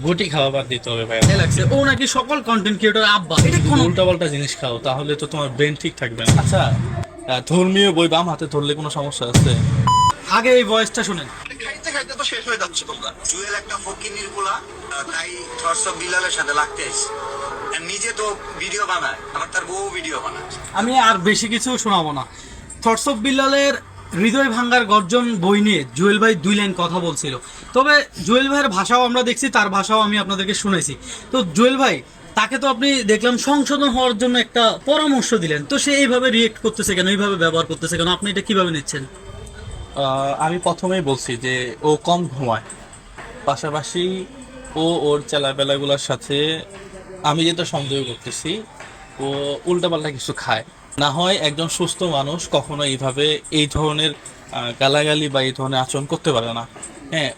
গুটি খাওয়া বাদ দিতে হবে ভাই। লাগছে ও নাকি সকল কন্টেন্ট ক্রিয়েটর আব্বা, এটা কোন উল্টাপাল্টা জিনিস খাও তাহলে তো তোমার ব্রেন ঠিক থাকবে না। আচ্ছা, ধর্মীয় বই বাম হাতে ধরলে কোনো সমস্যা আছে? আগে এই ভয়েসটা শুনেন। খাইতে খাইতে তো শেষ হয়ে যাচ্ছে তোমরা। জুয়েল একটা ফকিনির গুলা, তাই থটস অফ বিলালের সাথে লাগতে এসেছে। আর নিজে তো ভিডিও বানায়, আবার তার বউ ভিডিও বানায়। আমি আর বেশি কিছু শোনাবো না। থটস অফ বিল্লালের হৃদয় ভাঙ্গার গর্জন বই নিয়ে জুয়েল ভাই 2 লাইন কথা বলছিল। তবে জুয়েল ভাইয়ের ভাষাও আমরা দেখছি, তার ভাষাও আমি আপনাদেরকে শুনেছি। তো জুয়েল ভাই, তাকে তো আপনি দেখলাম সংশোধন হওয়ার জন্য একটা পরামর্শ দিলেন, তো সে এইভাবে রিয়েক্ট করতেছে কেন, এইভাবে ব্যবহার করতেছে কেন, আপনি এটা কিভাবে নিচ্ছেন? আমি প্রথমেই বলছি যে ও কম ঘুমায়, পাশাপাশি ওর চেলাবেলাগুলোর সাথে আমি যেটা সন্দেহ করতেছি, ও উল্টাপাল্টা কিছু খায়। না হয় একজন সুস্থ মানুষ কখনো এইভাবে এই ধরনের গালাগালি বা এই ধরনের আচরণ করতে পারে না। হ্যাঁ,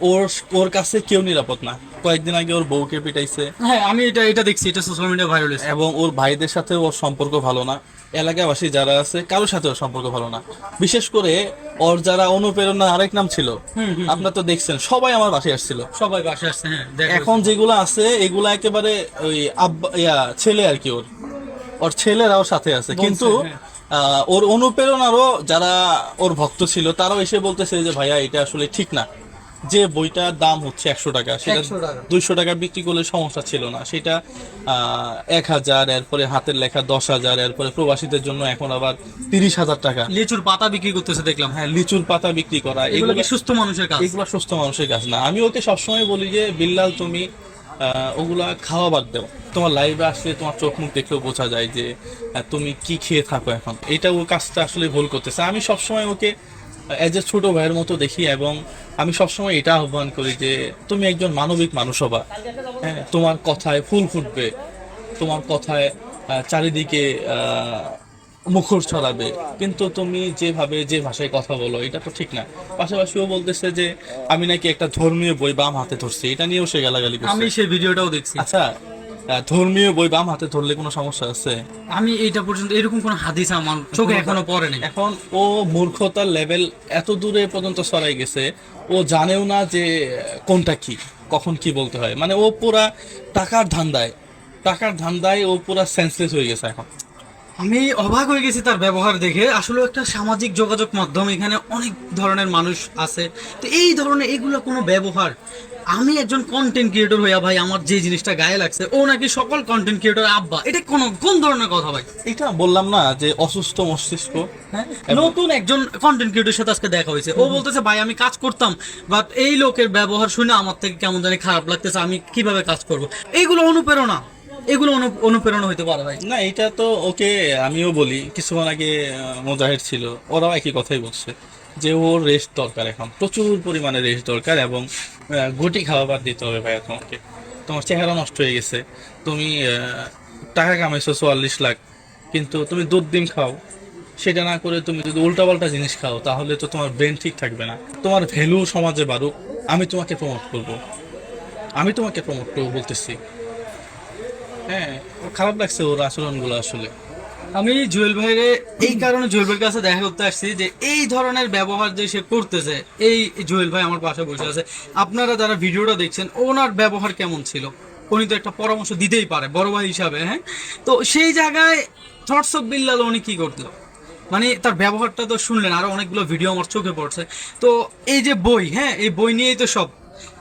ওর কাছে কেউ নিরাপদ না। কয়েকদিন আগে ওর বউকে পিটাইছে। হ্যাঁ, আমি এটা এটা দেখছি, এটা সোশ্যাল মিডিয়া ভাইরাল হয়েছে। এবং ওর ভাইদের সাথে ওর সম্পর্ক ভালো না, এলাকাবাসী যারা আছে কারোর সাথে ওর সম্পর্ক ভালো না। বিশেষ করে ওর যারা অনুপ্রেরণা আরেক নাম ছিল, আপনারা তো দেখছেন, সবাই আমার বাসায় আসছিল। সবাই বাসে আসছে, হ্যাঁ। এখন যেগুলো আছে এগুলা একেবারে ওই আব্বা ছেলে আর কি, ওর ছেলেরা ওর সাথে আছে। কিন্তু ওর অনুপ্রেরণারও যারা ওর ভক্ত ছিল তারাও এসে বলতেছে যে ভাইয়া এটা আসলে ঠিক না। যে বইটার দাম হচ্ছে 100 টাকা, সেটা 200 টাকা বিক্রি করলে সমস্যা ছিল না। সেটা 1000, এরপরে হাতের লেখা 10,000, এরপরে প্রবাসীদের জন্য এখন আবার 30,000 টাকা। লিচুর পাতা বিক্রি করতেছে দেখলাম। হ্যাঁ, লিচুর পাতা বিক্রি করা, এগুলো কি সুস্থ মানুষের কাজ? এগুলো সুস্থ মানুষের কাজ না। আমি ওকে সবসময় বলি যে বিল্লাল, তুমি ওগুলা খাওয়া বাদ দাও। তোমার লাইভে আসলে তোমার চোখ মুখ দেখলেও বোঝা যায় যে তুমি কি খেয়ে থাকো এখন। এটা ও কাজটা আসলে ভুল করতেছে। আমি সবসময় ওকে এজ এ ছোট ভাইয়ের মতো দেখি, এবং আমি সবসময় এটা আহ্বান করি যে তুমি একজন মানবিক মানুষ হবা। হ্যাঁ, তোমার কথায় ফুল ফুটবে, তোমার কথায় চারিদিকে মুখর ছড়াবে, কিন্তু তুমি যেভাবে যে ভাষায় কথা বলো এটা তো ঠিক না। পাশাপাশি ও বলতেছে যে আমি নাকি একটা ধর্মীয় বই বাম হাতে ধরছি, এটা নিয়েও সে গালাগালি করছে। আমি সেই ভিডিওটাও দেখছি। আচ্ছা, ধর্মীয় বই বাম হাতে ধরলে কোনো সমস্যা আছে? আমি এইটা পর্যন্ত এরকম কোন হাদিস আমার চোখে এখনো পড়েনি। এখন ও মূর্খতার লেভেল এত দূরে পর্যন্ত ছড়াই গেছে, ও জানেও না যে কোনটা কি, কখন কি বলতে হয়। মানে ও পুরা টাকার ধান্দায় ও পুরা সেন্সলেস হয়ে গেছে এখন। আমি অবাক হয়ে গেছি তার ব্যবহার দেখে। আসলে একটা সামাজিক যোগাযোগ মাধ্যম, এখানে অনেক ধরনের মানুষ আছে, তো এই ধরনের এগুলো কোনো ব্যবহার, আমি একজন কন্টেন্ট ক্রিয়েটর হইয়া ভাই আমার যে জিনিসটা গায়ে লাগছে, ও নাকি সকল কন্টেন্ট ক্রিয়েটর আব্বা, এটা কোন ধরনের কথা ভাই? এটা বললাম না যে অসুস্থ মস্তিষ্ক। হ্যাঁ, নতুন একজন কন্টেন্ট ক্রিয়েটরের সাথে আজকে দেখা হয়েছে, ও বলতেছে ভাই আমি কাজ করতাম, বাট এই লোকের ব্যবহার শুনে আমার থেকে কেমন জানি খারাপ লাগতেছে, আমি কিভাবে কাজ করব। এইগুলো অনুপ্রেরণা, এগুলো অনুপ্রেরণা হইতে পারে ভাই? না, এটা তো ওকে আমিও বলি, কিছুক্ষণ আগে মোজাহিদ ছিল, ওরাও একই কথাই বলছে যে ওর রেস্ট দরকার, এখন প্রচুর পরিমাণে রেস্ট দরকার, এবং গুটি খাওয়া বাদ দিতে হবে ভাইয়া তোমাকে। তোমার চেহারা নষ্ট হয়ে গেছে। তুমি টাকা কামাইছো 44 লাখ, কিন্তু তুমি দুধ ডিম খাও, সেটা না করে তুমি যদি উল্টাপাল্টা জিনিস খাও তাহলে তো তোমার ব্রেন ঠিক থাকবে না। তোমার ভ্যালু সমাজে বাড়ুক, আমি তোমাকে প্রমোট করবো বলতেছি। হ্যাঁ, খারাপ লাগছে ওর আচরণগুলো আসলে। আমি জুয়েল ভাইরে এই কারণে জুয়েল ভাইয়ের কাছে দেখা করতে আসছি যে এই ধরনের ব্যবহার যে সে করতেছে, এই জুয়েল ভাই আমার পাশে বসে আছে, আপনারা যারা ভিডিওটা দেখছেন ওনার ব্যবহার কেমন ছিল, উনি তো একটা পরামর্শ দিতেই পারে বড় ভাই হিসাবে। হ্যাঁ, তো সেই জায়গায় থটস অফ বিল্লাল উনি কি করতো, মানে তার ব্যবহারটা তো শুনলেন, আরো অনেকগুলো ভিডিও আমার চোখে পড়ছে। তো এই যে বই, হ্যাঁ এই বই নিয়েই তো সব।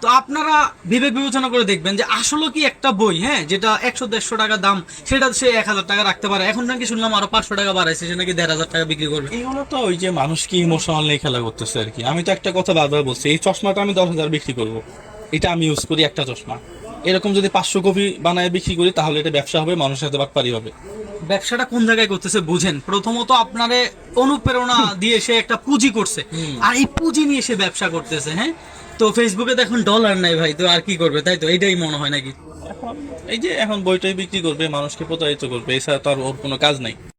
তো আপনারা বিবেক বিবেচনা করে দেখবেন যে আসলে কি একটা বই, হ্যাঁ যেটা 100-150 টাকা দাম, সেটা সে 1000 টাকা রাখতে পারে। এখন নাকি শুনলাম আরো 500 টাকা বাড়াইছে, সে নাকি 1500 টাকা বিক্রি করবে। এগুলো তো ওই যে মানুষকে ইমোশনাল নিয়ে খেলা করতেছে আর কি। আমি তো একটা কথা বারবার বলছি, এই চশমাটা আমি 10,000 বিক্রি করব, এটা আমি ইউজ করি একটা চশমা। এরকম যদি 500 কপি বানায় বিক্রি করি তাহলে এটা ব্যবসা হবে, মানুষের সাথে বাটপারি হবে। ব্যবসাটা কোন জায়গায় করতেছে বুঝেন। প্রথমত আপনারে অনুপ্রেরণা দিয়ে সে একটা পুঁজি করছে, আর এই পুঁজি নিয়ে সে ব্যবসা করতেছে। হ্যাঁ, তো ফেসবুকে দেখুন ডলার নাই ভাই, তো আর কি করবে, তাই তো এটাই মনে হয় নাকি? এখন এই যে এখন বইটাই বিক্রি করবে, মানুষকে প্রতারিত করবে, এছাড়া তো আর ওর কোনো কাজ নাই।